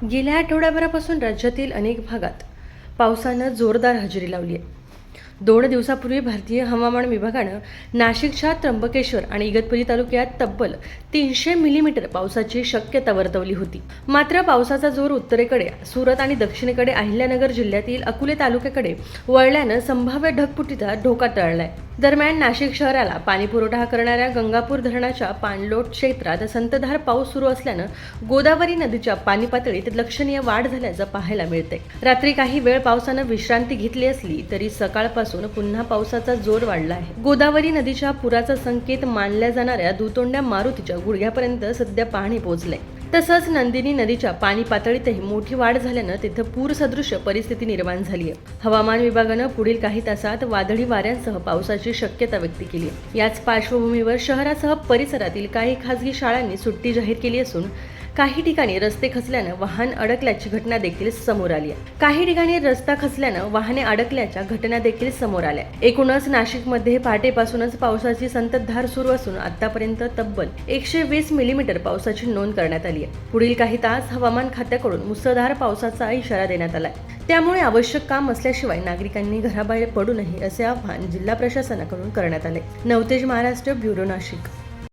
गेल्या आठवड्याभरापासून राज्यातील अनेक भागात पावसानं जोरदार हजेरी लावली आहे. 2 दिवसापूर्वी भारतीय हवामान विभागानं नाशिकच्या त्र्यंबकेश्वर आणि इगतपुरी तालुक्यात तब्बल 300 मिलीमीटर पावसाची शक्यता वर्तवली होती. मात्र पावसाचा जोर उत्तरेकडे सुरत आणि दक्षिणेकडे अहिल्यानगर जिल्ह्यातील अकोले तालुक्याकडे वळल्यानं संभाव्य ढगफुटीचा धोका टळलाय. दरम्यान नाशिक शहराला पाणीपुरवठा करणाऱ्या गंगापूर धरणाच्या पाणलोट क्षेत्रात संततधार पाऊस सुरू असल्यानं गोदावरी नदीच्या पाणी पातळीत लक्षणीय वाढ झाल्याचं पाहायला मिळतंय. रात्री काही वेळ पावसानं विश्रांती घेतली असली तरी सकाळपासून पुन्हा पावसाचा जोर वाढला आहे. गोदावरी नदीच्या पुराचा संकेत मानल्या जाणाऱ्या दुतोंड्या मारुतीच्या गुडघ्यापर्यंत सध्या पाणी पोहोचलंय. तसंच नंदिनी नदीच्या पाणी पातळीतही मोठी वाढ झाल्यानं तिथं पूरसदृश परिस्थिती निर्माण झाली आहे. हवामान विभागानं पुढील काही तासात वादळी वाऱ्यांसह पावसाची शक्यता व्यक्त केली आहे. याच पार्श्वभूमीवर शहरासह परिसरातील काही खासगी शाळांनी सुट्टी जाहीर केली असून काही ठिकाणी रस्ते खचल्यानं वाहन अडकल्याची घटना देखील समोर आली आहे. काही ठिकाणी रस्ता खचल्यानं वाहने अडकल्याच्या घटना देखील समोर आल्या. एकूणच नाशिकमध्ये पहाटेपासूनच पावसाची संततधार सुरू असून आतापर्यंत तब्बल 120 मिलीमीटर पावसाची नोंद करण्यात आली आहे. पुढील काही तास हवामान खात्याकडून मुसळधार पावसाचा इशारा देण्यात आलाय. त्यामुळे आवश्यक काम असल्याशिवाय नागरिकांनी घराबाहेर पडू नये असे आवाहन जिल्हा प्रशासनाकडून करण्यात आले. नवतेज महाराष्ट्र ब्युरो नाशिक.